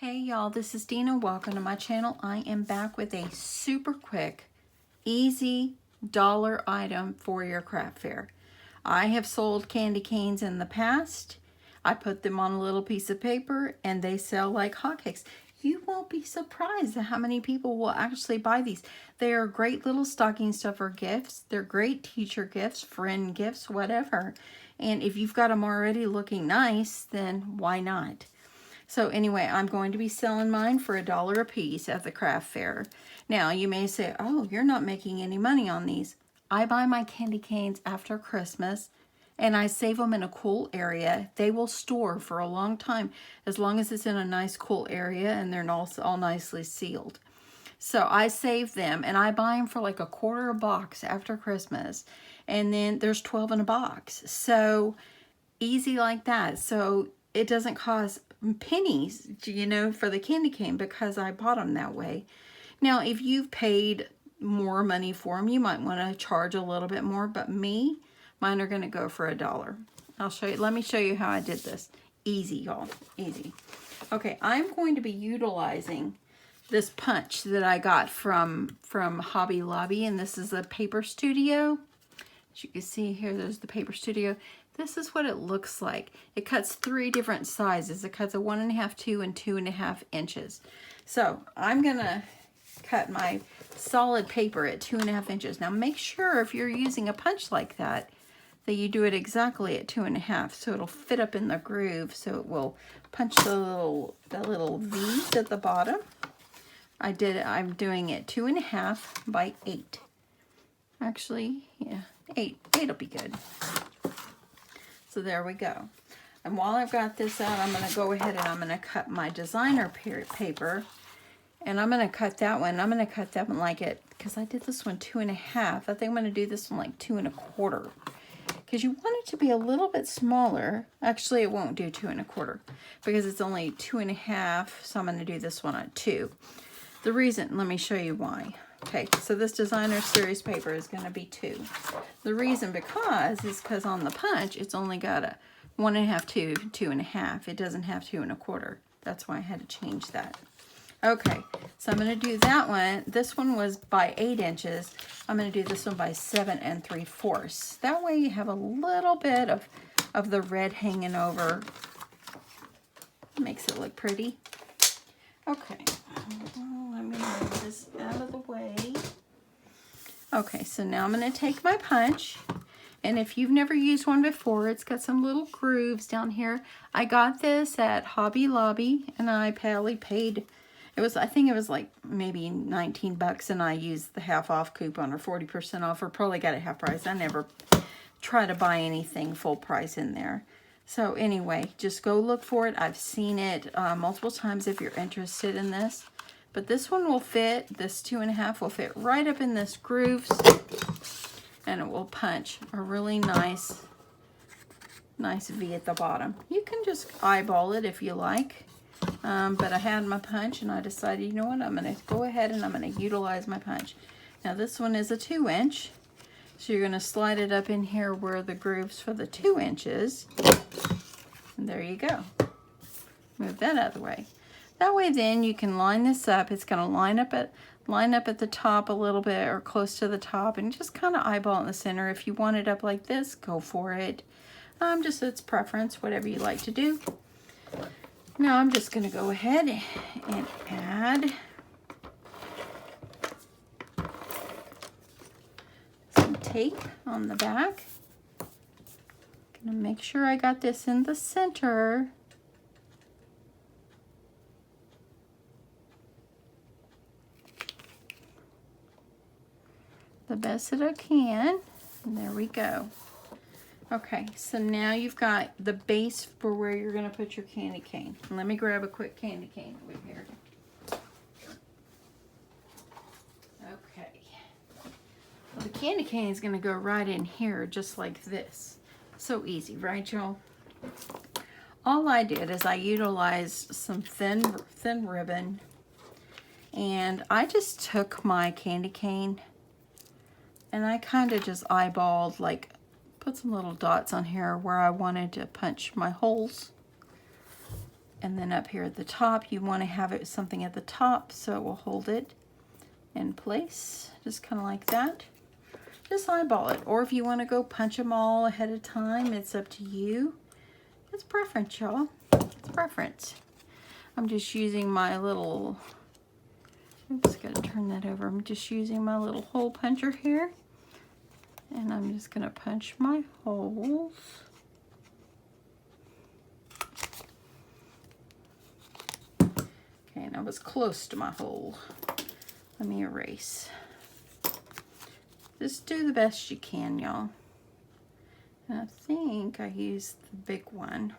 Hey y'all, this is Dina. Welcome to my channel. I am back with a super quick, easy dollar item for your craft fair. I have sold candy canes in the past. I put them on a little piece of paper and they sell like hotcakes. You won't be surprised at how many people will actually buy these. They are great little stocking stuffer gifts. They're great teacher gifts, friend gifts, whatever. And if you've got them already looking nice, then why not? So anyway, I'm going to be selling mine for $1 a piece at the craft fair. Now, you may say, oh, you're not making any money on these. I buy my candy canes after Christmas, and I save them in a cool area. They will store for a long time, as long as it's in a nice, cool area, and they're all nicely sealed. So I save them, and I buy them for like $1/4 a box after Christmas. And then there's 12 in a box. So easy like that. So it doesn't cost pennies, you know, for the candy cane because I bought them that way. Now, if you've paid more money for them, you might want to charge a little bit more, but mine are going to go for $1. I'll show you. Let me show you how I did this. Easy, y'all. Easy. Okay, I'm going to be utilizing this punch that I got from Hobby Lobby, and this is a Paper Studio. As you can see here, there's the Paper Studio. This is what it looks like. It cuts 3 different sizes. It cuts a 1.5, 2, and 2.5 inches. So I'm gonna cut my solid paper at 2.5 inches. Now make sure if you're using a punch like that, that you do it exactly at 2.5, so it'll fit up in the groove, so it will punch the little V's at the bottom. I'm doing it 2.5 by 8. Actually, yeah, 8 will be good. So there we go. And while I've got this out, I'm going to go ahead and I'm going to cut my designer paper. And I'm going to cut that one. I'm going to cut that one like it, because I did this one 2.5. I think I'm going to do this one like 2.25. Because you want it to be a little bit smaller. Actually, it won't do 2.25 because it's only 2.5. So I'm going to do this one at 2. The reason, let me show you why. Okay, so this designer series paper is going to be 2. The reason because on the punch, it's only got a 1.5, 2, 2.5. It doesn't have 2.25. That's why I had to change that. Okay, so I'm going to do that one. This one was by 8 inches. I'm going to do this one by 7 3/4. That way you have a little bit of the red hanging over. Makes it look pretty. Okay, let me move this out of the way. Okay, so now I'm going to take my punch, and if you've never used one before, it's got some little grooves down here. I got this at Hobby Lobby, and I probably paid, I think it was like maybe 19 bucks, and I used the half off coupon or 40% off, or probably got it half price. I never try to buy anything full price in there. So anyway, just go look for it. I've seen it multiple times if you're interested in this. But this one will fit, this 2.5 will fit right up in this grooves, and it will punch a really nice V at the bottom. You can just eyeball it if you like, but I had my punch and I decided, you know what, I'm going to go ahead and I'm going to utilize my punch. Now this one is a 2 inch, so you're going to slide it up in here where the grooves for the 2 inches, and there you go. Move that out of the way. That way then you can line this up. It's going to line up at the top a little bit or close to the top, and just kind of eyeball in the center. If you want it up like this, go for it. Just it's preference, whatever you like to do. Now I'm just going to go ahead and add some tape on the back. Going to make sure I got this in the center. The best that I can. And there we go. Okay, so now you've got the base for where you're going to put your candy cane. And let me grab a quick candy cane over here. Okay. Well, the candy cane is going to go right in here just like this. So easy, right, y'all? All I did is I utilized some thin ribbon, and I just took my candy cane and I kind of just eyeballed, like, put some little dots on here where I wanted to punch my holes. And then up here at the top, you want to have it something at the top so it will hold it in place, just kind of like that. Just eyeball it, or if you want to go punch them all ahead of time, it's up to you. It's preference, y'all. It's preference. I'm just using my little, oops, gotta turn that over. I'm just using my little hole puncher here, and I'm just gonna punch my holes. Okay, and I was close to my hole. Let me erase. Just do the best you can, y'all. And I think I used the big one.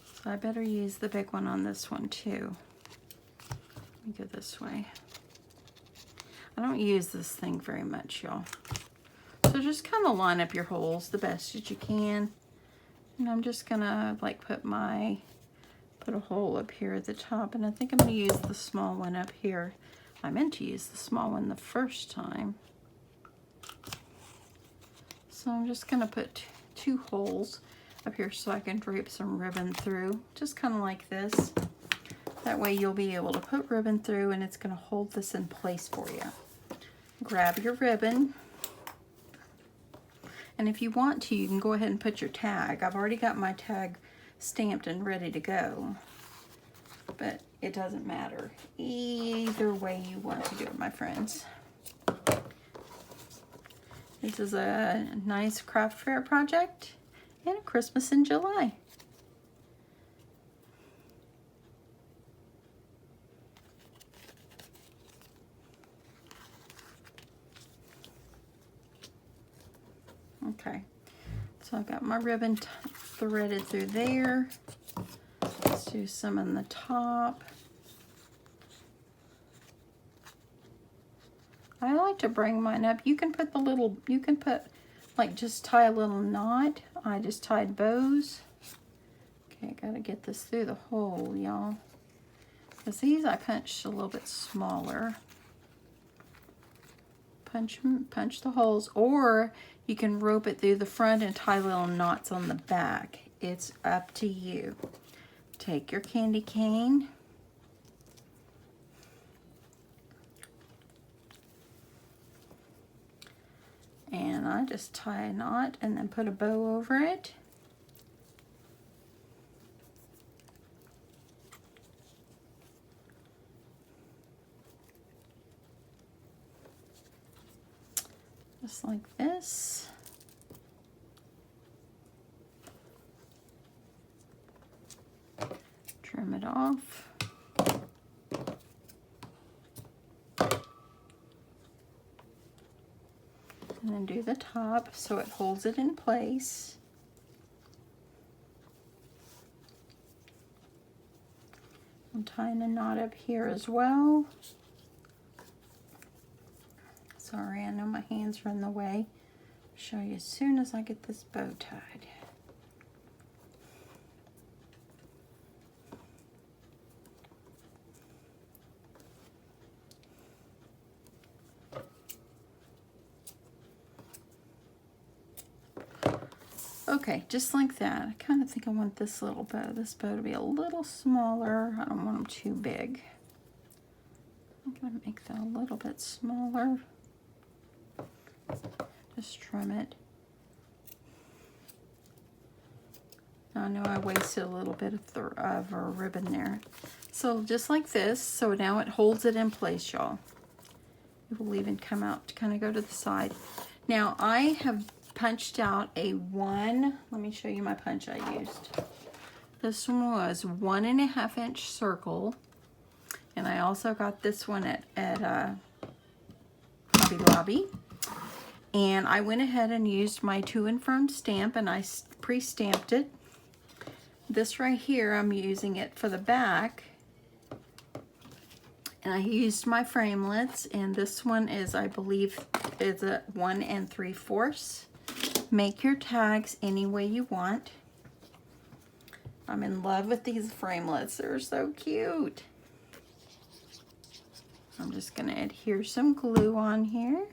So I better use the big one on this one too. Let me go this way. I don't use this thing very much, y'all. So just kind of line up your holes the best that you can. And I'm just gonna like put a hole up here at the top, and I think I'm gonna use the small one up here. I meant to use the small one the first time. So I'm just gonna put two holes up here so I can drape some ribbon through, just kind of like this. That way you'll be able to put ribbon through and it's gonna hold this in place for you. Grab your ribbon. And if you want to, you can go ahead and put your tag. I've already got my tag stamped and ready to go, but it doesn't matter. Either way you want to do it, my friends. This is a nice craft fair project and a Christmas in July. Okay, so I've got my ribbon threaded through there. Let's do some on the top. I like to bring mine up. You can put like just tie a little knot. I just tied bows. Okay, I gotta get this through the hole, y'all. Because these I punched a little bit smaller. Punch the holes, or you can rope it through the front and tie little knots on the back. It's up to you. Take your candy cane. And I just tie a knot and then put a bow over it. Just like this. Trim it off. And then do the top so it holds it in place. I'm tying a knot up here as well. Sorry, I know my hands are in the way. I'll show you as soon as I get this bow tied. Okay, just like that. I kind of think I want this bow to be a little smaller. I don't want them too big. I'm gonna make that a little bit smaller. Just trim it. Now I know I wasted a little bit of a ribbon there. So just like this, so now it holds it in place, y'all. It will even come out to kind of go to the side. Now I have punched out a let me show you my punch I used. This one was 1.5 inch circle, and I also got this one at Hobby Lobby. And I went ahead and used my To and From stamp, and I pre-stamped it. This right here, I'm using it for the back. And I used my framelits, and this one is, I believe, is a 1 3/4. Make your tags any way you want. I'm in love with these framelits. They're so cute. I'm just gonna adhere some glue on here.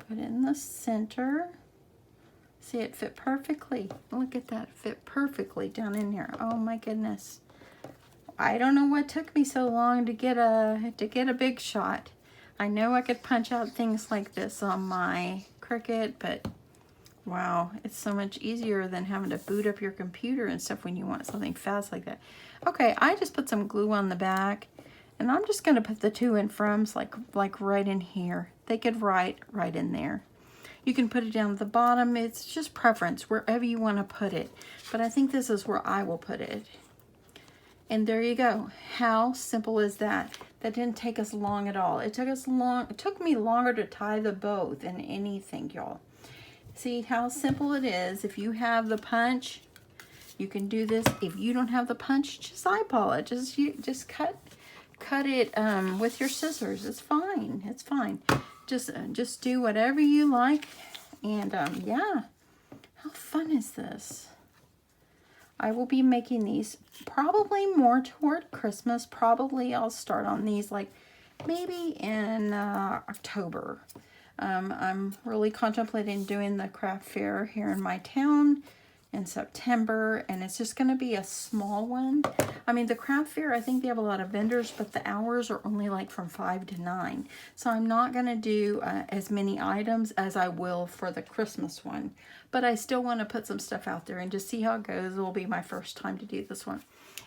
Put it in the center. See, it fit perfectly. Look at that, fit perfectly down in here. Oh my goodness. I don't know what took me so long to get a big shot. I know I could punch out things like this on my Cricut, but wow, it's so much easier than having to boot up your computer and stuff when you want something fast like that. Okay, I just put some glue on the back, and I'm just gonna put the to and froms like right in here. They could write right in there. You can put it down at the bottom. It's just preference, wherever you want to put it. But I think this is where I will put it. And there you go. How simple is that? That didn't take us long at all. It took me longer to tie the bow than anything, y'all. See how simple it is. If you have the punch, you can do this. If you don't have the punch, just eyeball it. Just cut it with your scissors. It's fine. It's fine. Just do whatever you like. And yeah, how fun is this? I will be making these probably more toward Christmas. Probably I'll start on these like maybe in October. I'm really contemplating doing the craft fair here in my town in September, and it's just going to be a small one. I mean, the craft fair, I think they have a lot of vendors, but the hours are only like from 5 to 9. So I'm not going to do as many items as I will for the Christmas one. But I still want to put some stuff out there and just see how it goes. It will be my first time to do this one.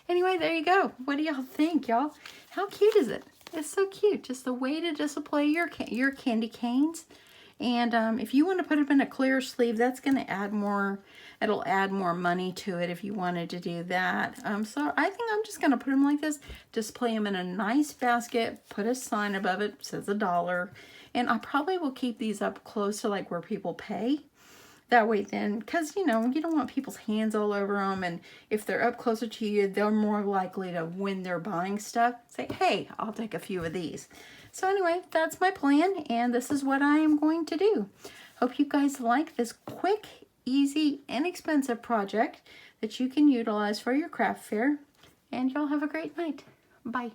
Anyway, there you go. What do y'all think, y'all? How cute is it? It's so cute. Just the way to display your candy canes. And if you want to put them in a clear sleeve, that's going to add more. It'll add more money to it if you wanted to do that. So I think I'm just going to put them like this. Display them in a nice basket. Put a sign above it. Says $1. And I probably will keep these up close to like where people pay. That way then, because you know, you don't want people's hands all over them, and if they're up closer to you, they're more likely to, when they're buying stuff, say, hey, I'll take a few of these. So anyway, that's my plan, and this is what I am going to do. Hope you guys like this quick, easy, inexpensive project that you can utilize for your craft fair, and y'all have a great night. Bye.